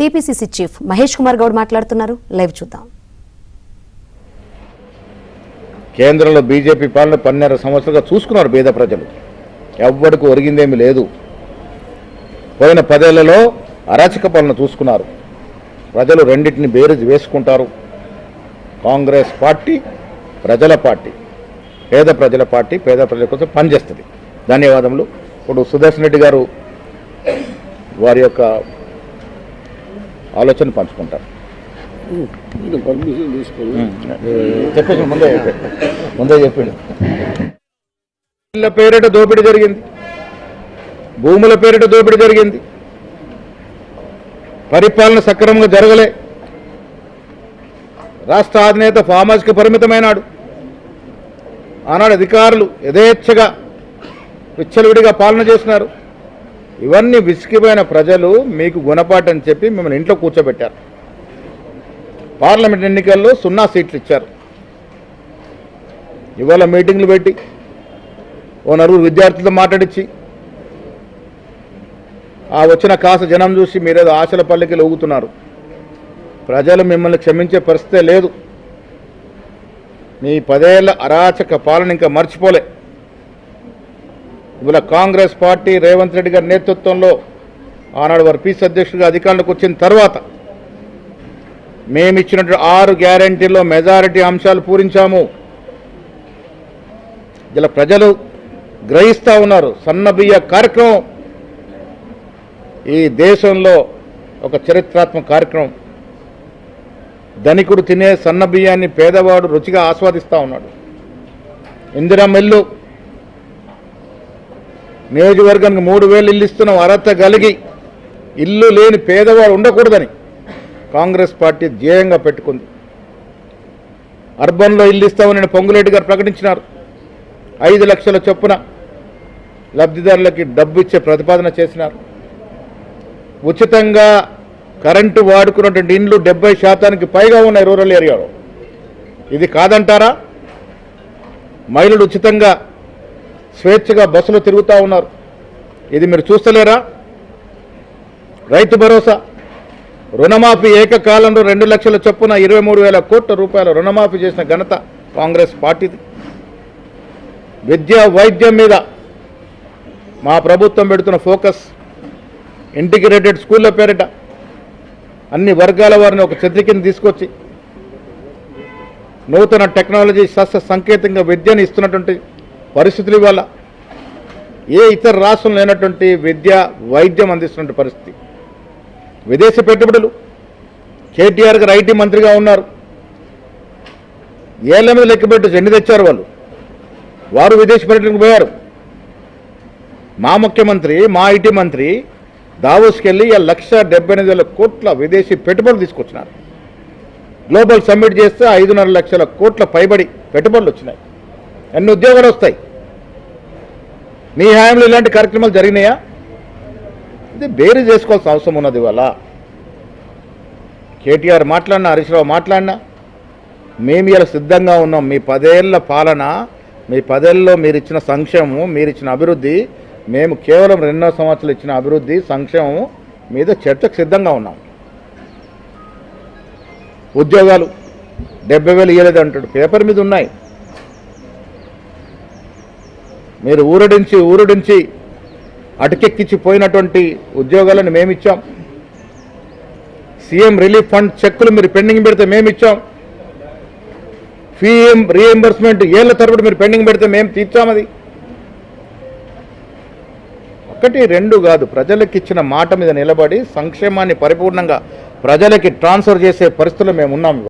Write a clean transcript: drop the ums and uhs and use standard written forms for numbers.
TPCC chief Mahesh Kumar Goud మాట్లాడుతున్నారు. Live చూద్దాం. కేంద్రంలో బీజేపీ పాలన 12 సంవత్సరాలుగా చూసుకున్నారు పేద ప్రజలు. ఎవ్వడికి ఒరిగిందేమీ లేదు. పోయిన 10 ఏళ్లలో అరాచక పాలన చూసుకున్నారు. ప్రజలు రెండింటిని బేరీజు వేసుకుంటారు. కాంగ్రెస్ పార్టీ ప్రజల పార్టీ, పేద ప్రజల పార్టీ, పేద ప్రజల కోసం పనిచేస్తుంది. ధన్యవాదములు. ఇప్పుడు సుదర్శన్ రెడ్డి గారు వారి యొక్క ఆలోచన పంచుకుంటారు. చెప్పేసి ముందే చెప్పిండు. ఇళ్ళ పేరిట దోపిడీ జరిగింది, భూముల పేరిట దోపిడీ జరిగింది, పరిపాలన సక్రమంగా జరగలే. రాష్ట్ర అధినేత ఫామ్ హౌస్కి పరిమితమైనాడు. ఆనాడు అధికారులు యథేచ్ఛగా విచ్చలవిడిగా పాలన చేస్తున్నారు. ఇవన్నీ విసిగిపోయిన ప్రజలు మీకు గుణపాఠం చెప్పి మిమ్మల్ని ఇంట్లో కూర్చోబెట్టారు. పార్లమెంట్ ఎన్నికల్లో 0 సీట్లు ఇచ్చారు. ఇవాళ మీటింగ్లు పెట్టి ఓ 4 విద్యార్థులతో మాట్లాడించి ఆ వచ్చిన కాస్త జనం చూసి మీరేదో ఆశల పల్లికి ఊగుతున్నారు. ప్రజలు మిమ్మల్ని క్షమించే పరిస్థితే లేదు. మీ 10 ఏళ్ల అరాచక పాలన ఇంకా మర్చిపోలే. ఇవాళ కాంగ్రెస్ పార్టీ రేవంత్ రెడ్డి గారి నేతృత్వంలో ఆనాడు వారు పీసీ అధ్యక్షుడిగా అధికారంలోకి వచ్చిన తర్వాత మేమిచ్చినటువంటి 6 గ్యారంటీల్లో మెజారిటీ అంశాలు పూరించాము. ఇలా ప్రజలు గ్రహిస్తూ ఉన్నారు. సన్నబియ్య కార్యక్రమం ఈ దేశంలో ఒక చరిత్రాత్మక కార్యక్రమం. ధనికుడు తినే సన్న బియ్యాన్ని పేదవాడు రుచిగా ఆస్వాదిస్తూ ఉన్నాడు. ఇందిరమ్మ ఇల్లు నియోజకవర్గానికి 3000 ఇల్లు ఇస్తున్నాం. అర్హత కలిగి ఇల్లు లేని పేదవాడు ఉండకూడదని కాంగ్రెస్ పార్టీ ధ్యేయంగా పెట్టుకుంది. అర్బన్లో ఇల్లు ఇస్తామని పొంగులేటి గారు ప్రకటించినారు. 5 లక్షల చొప్పున లబ్ధిదారులకి డబ్బు ఇచ్చే ప్రతిపాదన చేసినారు. ఉచితంగా కరెంటు వాడుకున్నటువంటి ఇండ్లు 70% పైగా ఉన్నాయి రూరల్ ఏరియాలో. ఇది కాదంటారా? మహిళలు ఉచితంగా స్వేచ్ఛగా బస్సులో తిరుగుతూ ఉన్నారు. ఇది మీరు చూస్తలేరా? రైతు భరోసా, రుణమాఫీ ఏకకాలంలో 2 లక్షల చొప్పున 23,000 కోట్ల రూపాయల రుణమాఫీ చేసిన ఘనత కాంగ్రెస్ పార్టీది. విద్య వైద్యం మీద మా ప్రభుత్వం పెడుతున్న ఫోకస్, ఇంటిగ్రేటెడ్ స్కూళ్ళ పేరిట అన్ని వర్గాల వారిని ఒక చెట్టు కింద తీసుకొచ్చి నూతన టెక్నాలజీ శాస్త్ర సంకేతంగా విద్యను ఇస్తున్నటువంటి పరిస్థితులు ఇవాళ ఏ ఇతర రాష్ట్రం లేనటువంటి విద్య వైద్యం అందిస్తున్న పరిస్థితి. విదేశీ పెట్టుబడులు, కేటీఆర్ గారు ఐటీ మంత్రిగా ఉన్నారు. ఏళ్ల మీద లెక్కపెట్టి ఎన్ని తెచ్చారు వాళ్ళు. వారు విదేశీ పర్యటనకు పోయారు. మా ముఖ్యమంత్రి, మా ఐటీ మంత్రి దావోస్కి వెళ్ళి 1,78,000 కోట్ల విదేశీ పెట్టుబడులు తీసుకొచ్చినారు. గ్లోబల్ సమ్మిట్ చేస్తే 5.5 లక్షల కోట్ల పైబడి పెట్టుబడులు వచ్చినాయి. ఎన్ని ఉద్యోగాలు వస్తాయి? మీ హయాంలో ఇలాంటి కార్యక్రమాలు జరిగినాయా? ఇది బేరీ చేసుకోవాల్సిన అవసరం ఉన్నది. ఇవాళ కేటీఆర్ మాట్లాడినా, హరీష్ రావు మాట్లాడినా మేము ఇలా సిద్ధంగా ఉన్నాం. మీ 10 ఏళ్ల పాలన, మీ 10 ఏళ్ళలో మీరు ఇచ్చిన సంక్షేమం, మీరు ఇచ్చిన అభివృద్ధి, మేము కేవలం 2 సంవత్సరాలు ఇచ్చిన అభివృద్ధి సంక్షేమం మీద చర్చకు సిద్ధంగా ఉన్నాం. ఉద్యోగాలు 70,000 ఇవ్వలేదు అంటాడు. పేపర్ మీద ఉన్నాయి. మీరు ఊరడించి అటకెక్కించి పోయినటువంటి ఉద్యోగాలను మేమిచ్చాం. సీఎం రిలీఫ్ ఫండ్ చెక్కులు మీరు పెండింగ్ పెడితే మేమిచ్చాం. ఫీ రీఎంబర్స్మెంట్ ఏళ్ల తరబడి మీరు పెండింగ్ పెడితే మేము తీర్చామది. 1, 2 కాదు, ప్రజలకు ఇచ్చిన మాట మీద నిలబడి సంక్షేమాన్ని పరిపూర్ణంగా ప్రజలకి ట్రాన్స్ఫర్ చేసే పరిస్థితుల్లో మేము ఉన్నాం.